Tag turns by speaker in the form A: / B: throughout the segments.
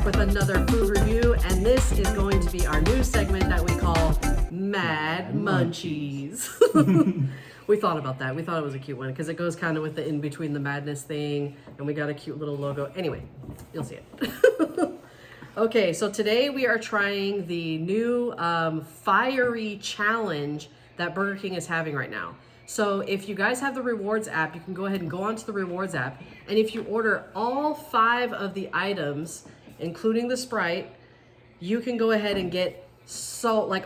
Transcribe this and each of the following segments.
A: back with another food review, and this is going to be our new segment that we call Mad Munchies. We thought about that. We thought it was a cute one because it goes kind of with the in between the madness thing, and we got a cute little logo. Anyway, you'll see it. Okay, so today we are trying the new fiery challenge that Burger King is having right now. So if you guys have the rewards app, you can go ahead and go onto the rewards app, and if you order all 5 of the items, including the Sprite, you can go ahead and get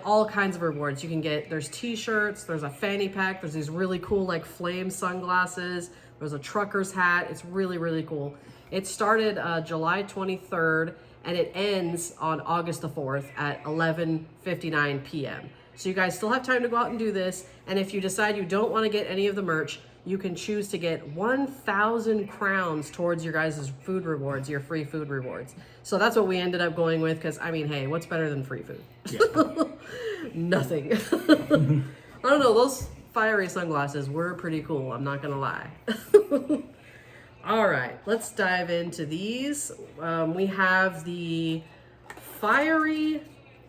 A: all kinds of rewards. You can get, there's t-shirts, there's a fanny pack, there's these really cool like flame sunglasses, there's a trucker's hat. It's really, really cool. It started July 23rd and it ends on August the 4th at 11:59 p.m. So you guys still have time to go out and do this. And if you decide you don't want to get any of the merch, you can choose to get 1,000 crowns towards your guys' food rewards, your free food rewards. So that's what we ended up going with because, I mean, hey, what's better than free food? Yeah. Nothing. I don't know, those fiery sunglasses were pretty cool, I'm not gonna lie. All right, let's dive into these. We have the fiery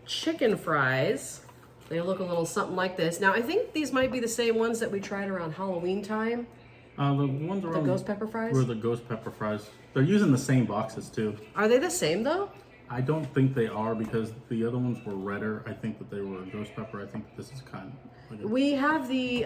A: chicken fries. They look a little something like this. Now, I think these might be the same ones that we tried around Halloween time.
B: The ones around
A: the ghost pepper fries?
B: Were the ghost pepper fries. They're using the same boxes too.
A: Are they the same though?
B: I don't think they are because the other ones were redder. I think that they were ghost pepper. I think this is kind of like
A: We have the,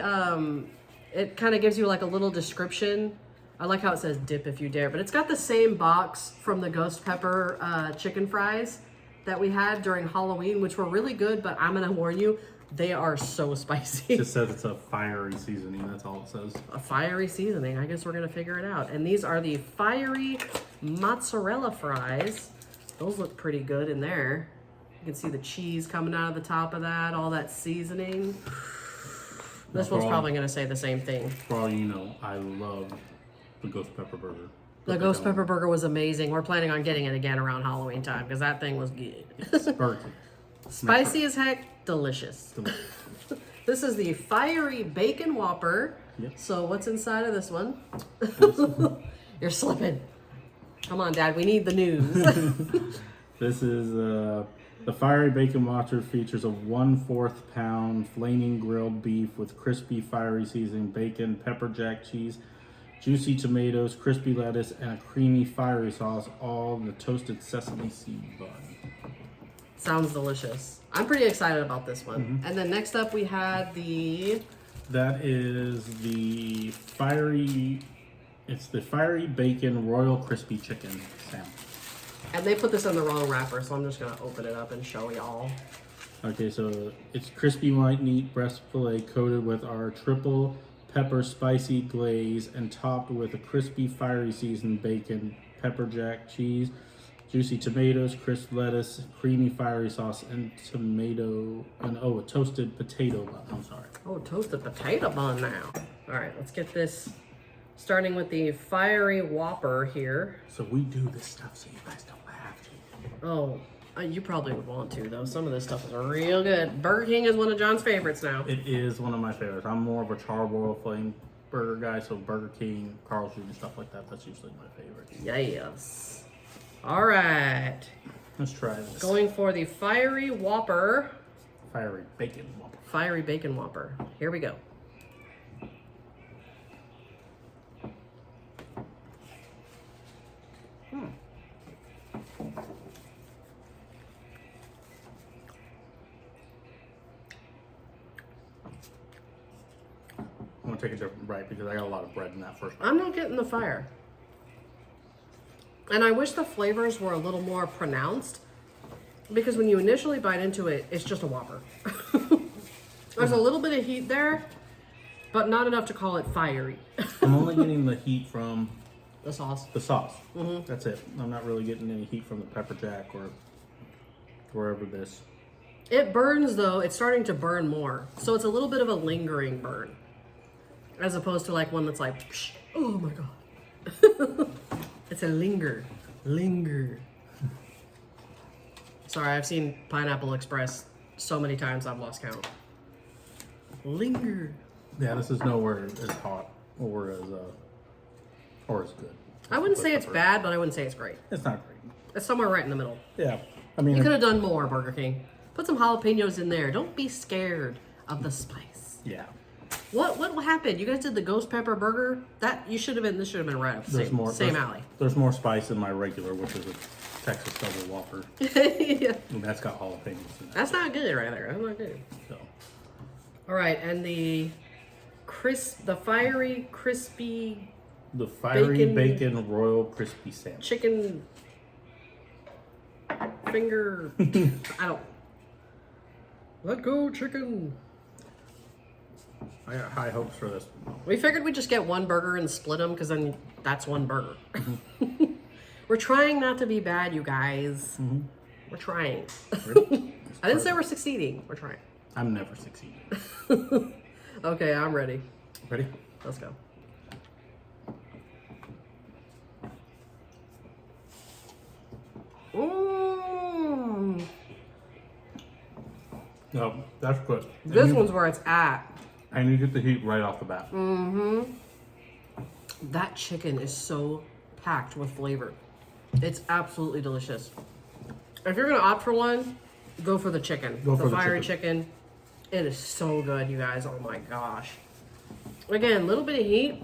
A: it kind of gives you like a little description. I like how it says dip if you dare, but it's got the same box from the ghost pepper chicken fries that we had during Halloween, which were really good, but I'm gonna warn you, they are so spicy.
B: It just says it's a fiery seasoning, that's all it says.
A: A fiery seasoning, I guess we're gonna figure it out. And these are the fiery mozzarella fries. Those look pretty good in there. You can see the cheese coming out of the top of that, all that seasoning. This one's probably gonna say the same thing.
B: For all you know, I love the ghost pepper burger.
A: The ghost pepper burger was amazing. We're planning on getting it again around Halloween time because that thing was good. Spicy as heck, delicious. This is the fiery bacon whopper. Yep. So what's inside of this one? You're slipping. Come on, Dad, we need the news.
B: This is the fiery bacon whopper features a 1/4 pound flaming grilled beef with crispy fiery seasoning, bacon, pepper jack cheese, juicy tomatoes, crispy lettuce, and a creamy fiery sauce, all in the toasted sesame seed bun.
A: Sounds delicious. I'm pretty excited about this one. Mm-hmm. And then next up we had the...
B: That is the fiery... It's the fiery bacon royal crispy chicken sandwich.
A: And they put this in the wrong wrapper, so I'm just going to open it up and show y'all.
B: Okay, so it's crispy white meat breast fillet coated with our triple pepper spicy glaze and topped with a crispy fiery seasoned bacon, pepper jack cheese, juicy tomatoes, crisp lettuce, creamy fiery sauce, and a toasted potato bun. I'm sorry.
A: Oh, toasted potato bun now. All right, let's get this starting with the fiery whopper here.
B: So we do this stuff so you guys don't have to.
A: Oh, you probably would want to, though. Some of this stuff is real good. Burger King is one of John's favorites now.
B: It is one of my favorites. I'm more of a charbroil flame burger guy, so Burger King, Carl's Jr., stuff like that, that's usually my favorite.
A: Yes. All right.
B: Let's try this.
A: Going for the fiery whopper.
B: Fiery bacon whopper.
A: Fiery bacon whopper. Here we go.
B: I'm gonna take a different bite because I got a lot of bread in that first bite.
A: I'm not getting the fire. And I wish the flavors were a little more pronounced because when you initially bite into it, it's just a Whopper. There's a little bit of heat there, but not enough to call it fiery.
B: I'm only getting the heat from
A: the sauce.
B: The sauce. Mm-hmm. That's it. I'm not really getting any heat from the pepper jack or wherever this.
A: It burns though. It's starting to burn more. So it's a little bit of a lingering burn. As opposed to like one that's like, psh, oh my God. It's a linger. Sorry, I've seen Pineapple Express so many times I've lost count. Linger.
B: Yeah, this is nowhere as hot or as good.
A: I wouldn't say it's bad, but I wouldn't say it's great.
B: It's not great.
A: It's somewhere right in the middle.
B: Yeah. I mean,
A: You could have done more, Burger King. Put some jalapenos in there. Don't be scared of the spice.
B: yeah.
A: What happened? You guys did the ghost pepper burger? This should have been right up the same alley.
B: There's more spice in my regular, which is a Texas double Whopper.
A: Yeah.
B: And that's got jalapenos in it.
A: That's not good right there. That's not good.
B: So,
A: All right, and the fiery crispy
B: the fiery
A: Bacon-
B: bacon royal crispy sandwich.
A: chicken finger. I don't. Let go, chicken.
B: I got high hopes for this.
A: We figured we'd just get one burger and split them because then that's one burger. We're trying not to be bad, you guys. We're trying. I didn't say we're succeeding. We're trying.
B: I'm never succeeding.
A: Okay, I'm ready.
B: Ready?
A: Let's go. Mmm.
B: No, that's good.
A: This one's where it's at.
B: And you get the heat right off the bat.
A: That chicken is so packed with flavor. It's absolutely delicious. If you're gonna opt for one, go for the chicken.
B: Go for the
A: fiery chicken. It is so good, you guys. Oh my gosh. Again, little bit of heat.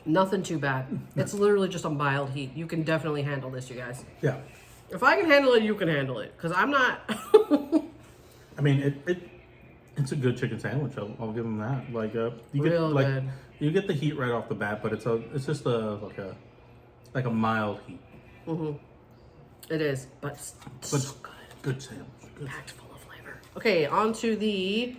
A: Nothing too bad. It's literally just a mild heat. You can definitely handle this, you guys.
B: Yeah.
A: If I can handle it, you can handle it. Because I'm not.
B: I mean, it's a good chicken sandwich. I'll give them that. Like, you get
A: Real good.
B: you get the heat right off the bat, but it's just like a mild heat.
A: It is, but so good.
B: Good sandwich. Good.
A: Packed full of flavor. Okay, on to the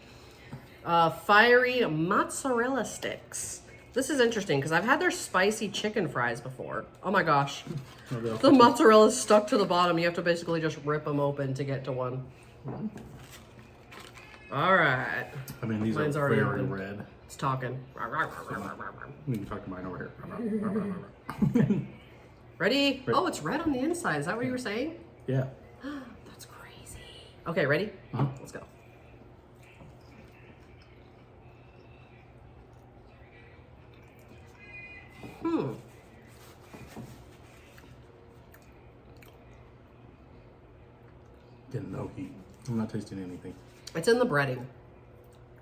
A: fiery mozzarella sticks. This is interesting because I've had their spicy chicken fries before. Oh my gosh. The mozzarella is stuck to the bottom. You have to basically just rip them open to get to one. All right.
B: I mean, these
A: Mine's
B: are
A: already
B: very
A: open.
B: red.
A: It's talking.
B: We can talk to mine over here.
A: Ready? Oh, it's red on the inside. Is that what you were saying?
B: Yeah.
A: That's crazy. Okay, ready?
B: Uh-huh.
A: Let's go.
B: Getting no heat. I'm not tasting anything,
A: It's in the breading.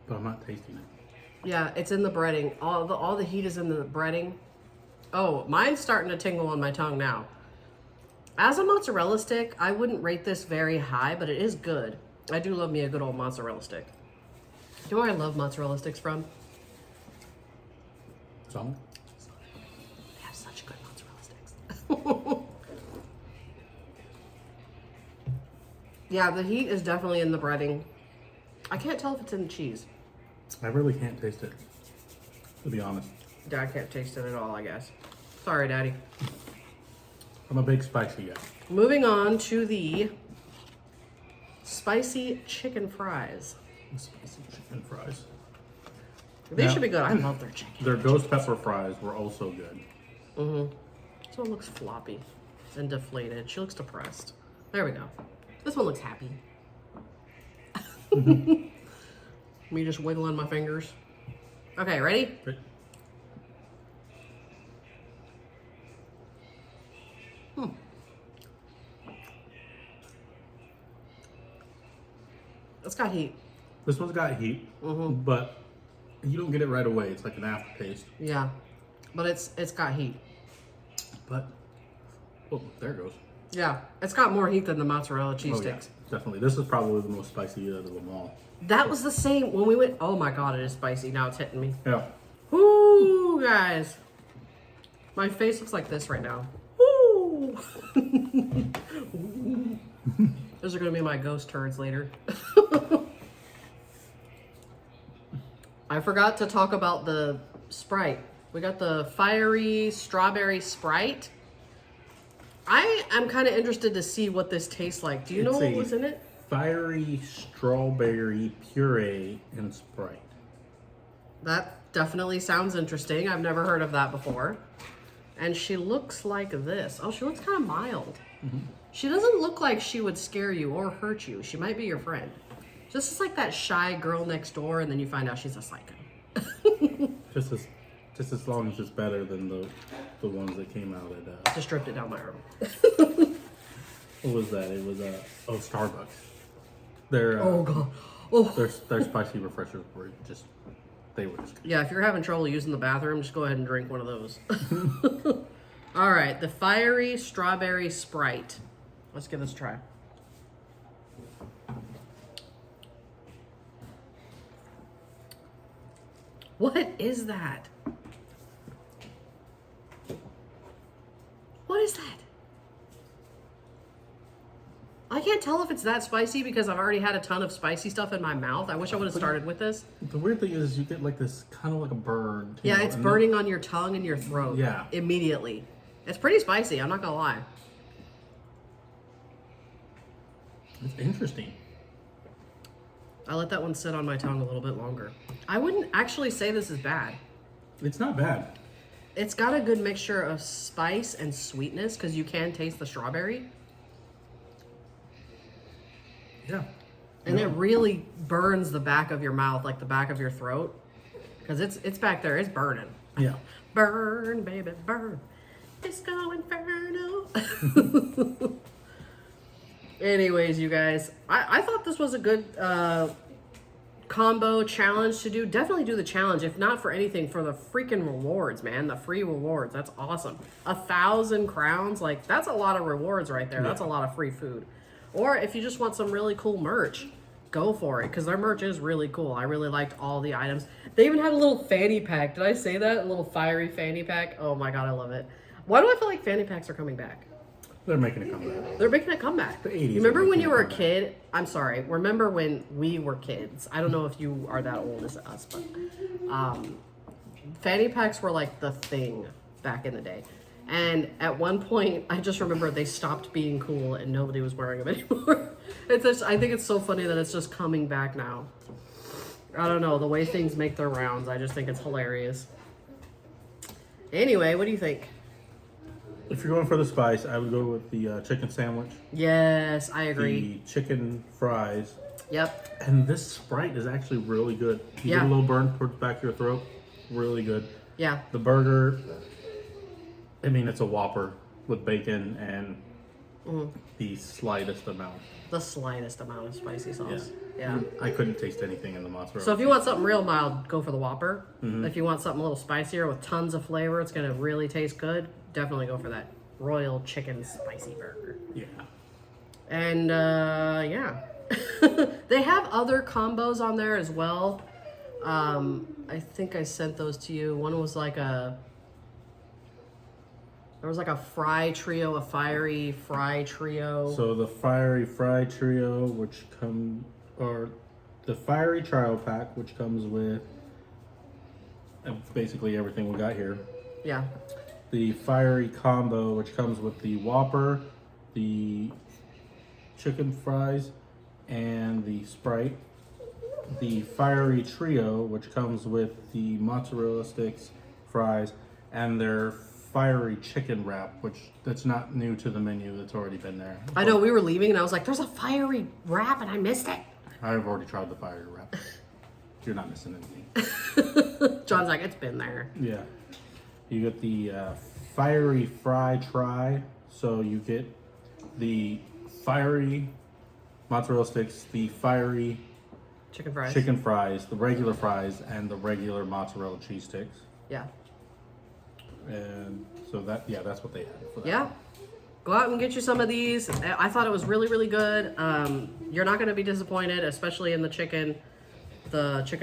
B: but I'm not tasting it.
A: Yeah, it's in the breading. All the heat is in the breading. Oh, mine's starting to tingle on my tongue now. As a mozzarella stick, I wouldn't rate this very high, but it is good. I do love me a good old mozzarella stick. You know where I love mozzarella sticks from?
B: So,
A: They have such good mozzarella sticks. Yeah, the heat is definitely in the breading. I can't tell if it's in the cheese.
B: I really can't taste it, to be honest.
A: Dad can't taste it at all, I guess. Sorry, Daddy.
B: I'm a big spicy guy.
A: Moving on to the spicy chicken fries.
B: Spicy chicken fries.
A: They
B: Yeah.
A: should be good. I love their chicken.
B: Their ghost pepper fries were also good.
A: This one looks floppy and deflated. She looks depressed. There we go. This one looks happy. Me just wiggling my fingers. Okay, ready?
B: But
A: It's got heat.
B: this one's got heat, but you don't get it right away. It's like an aftertaste.
A: Yeah, but it's got heat.
B: But, oh, there it goes.
A: Yeah, it's got more heat than the mozzarella cheese
B: Oh, yeah,
A: sticks.
B: definitely. This is probably the most spicy out of them all.
A: That was the same when we went. Oh my god, it is spicy. Now it's hitting me.
B: Yeah.
A: Woo, guys. My face looks like this right now. Woo. Those are going to be my ghost turds later. I forgot to talk about the Sprite. We got the fiery strawberry Sprite. I am kind of interested to see what this tastes like. Do you know what was in it?
B: Fiery strawberry puree and Sprite.
A: That definitely sounds interesting. I've never heard of that before. And she looks like this. Oh, she looks kind of mild. She doesn't look like she would scare you or hurt you. She might be your friend. Just like that shy girl next door, and then you find out she's a psycho.
B: Just as long as it's better than the ones that came out at
A: Just stripped it down my arm.
B: What was that? It was Starbucks. Their
A: Oh god. Oh.
B: their spicy refreshers were just they were just good.
A: Yeah, if you're having trouble using the bathroom, just go ahead and drink one of those. All right, the fiery strawberry Sprite. Let's give this a try. What is that? What is that? I can't tell if it's that spicy because I've already had a ton of spicy stuff in my mouth. I wish I would have started with this.
B: The weird thing is you get like this kind of like a burn.
A: Yeah, it's burning on your tongue and your throat.
B: Yeah.
A: Immediately. It's pretty spicy, I'm not gonna lie.
B: It's interesting.
A: I let that one sit on my tongue a little bit longer. I wouldn't actually say this is bad.
B: It's not bad.
A: It's got a good mixture of spice and sweetness because you can taste the strawberry.
B: Yeah.
A: And it really burns the back of your mouth, like the back of your throat. Because it's back there, it's burning.
B: Yeah.
A: Burn, baby, burn. Disco Inferno. Anyways, you guys, I thought this was a good combo challenge to do. Definitely do the challenge, if not for anything, for the freaking rewards, man. The free rewards. That's awesome. 1,000 crowns, like that's a lot of rewards right there.
B: Yeah.
A: That's a lot of free food. Or if you just want some really cool merch, go for it, because their merch is really cool. I really liked all the items. They even had a little fanny pack. Did I say that? A little fiery fanny pack. Oh my god, I love it. Why do I feel like fanny packs are coming back?
B: They're making a comeback.
A: They're making a comeback.
B: The 80s
A: You remember
B: are
A: when
B: making
A: you
B: a
A: were a
B: comeback.
A: kid? I'm sorry. Remember when we were kids? I don't know if you are that old as us, but fanny packs were like the thing back in the day. And at one point, I just remember they stopped being cool and nobody was wearing them anymore. It's just, I think it's so funny that it's just coming back now. I don't know, the way things make their rounds, I just think it's hilarious. Anyway, what do you think?
B: If you're going for the spice, I would go with the chicken sandwich,
A: Yes, I agree.
B: the chicken fries,
A: Yep.
B: and this Sprite is actually really good. You
A: Yeah.
B: get a little burn towards the back of your throat. Really good.
A: Yeah.
B: The burger, I mean, it's a Whopper with bacon and the slightest amount.
A: The slightest amount of spicy sauce. Yeah.
B: I couldn't taste anything in the mozzarella.
A: So if you want something real mild, go for the Whopper.
B: Mm-hmm.
A: If you want something a little spicier with tons of flavor, it's gonna really taste good. Definitely go for that Royal Chicken Spicy Burger.
B: Yeah.
A: And yeah, they have other combos on there as well. I think I sent those to you. One was like there was like a fry trio, a fiery fry trio.
B: So the fiery fry trio, the fiery trial pack, which comes with basically everything we got here.
A: Yeah.
B: The fiery combo, which comes with the Whopper, the chicken fries, and the Sprite. The fiery trio, which comes with the mozzarella sticks, fries, and their fiery chicken wrap, that's not new to the menu. That's already been there.
A: I know, we were leaving and I was like, there's a fiery wrap and I missed it.
B: I've already tried the fiery wrap. You're not missing anything.
A: John's like, it's been there.
B: Yeah. You get the fiery fry try. So you get the fiery mozzarella sticks, the fiery
A: Chicken fries.
B: chicken fries, the regular fries, and the regular mozzarella cheese sticks.
A: Yeah.
B: And so that's what they had for that.
A: Yeah. Go out and get you some of these. I thought it was really, really good. You're not going to be disappointed, especially in the chicken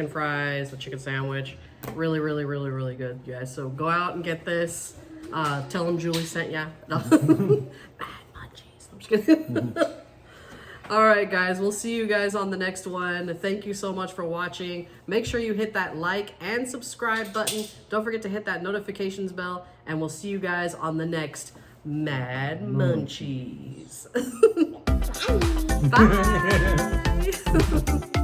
A: fries, the chicken sandwich. Really, really, really, really good, you guys. So go out and get this. Tell them Julie sent ya. No. Bad munchies. I'm just kidding. All right, guys. We'll see you guys on the next one. Thank you so much for watching. Make sure you hit that like and subscribe button. Don't forget to hit that notifications bell. And we'll see you guys on the next Mad Munchies. Bye.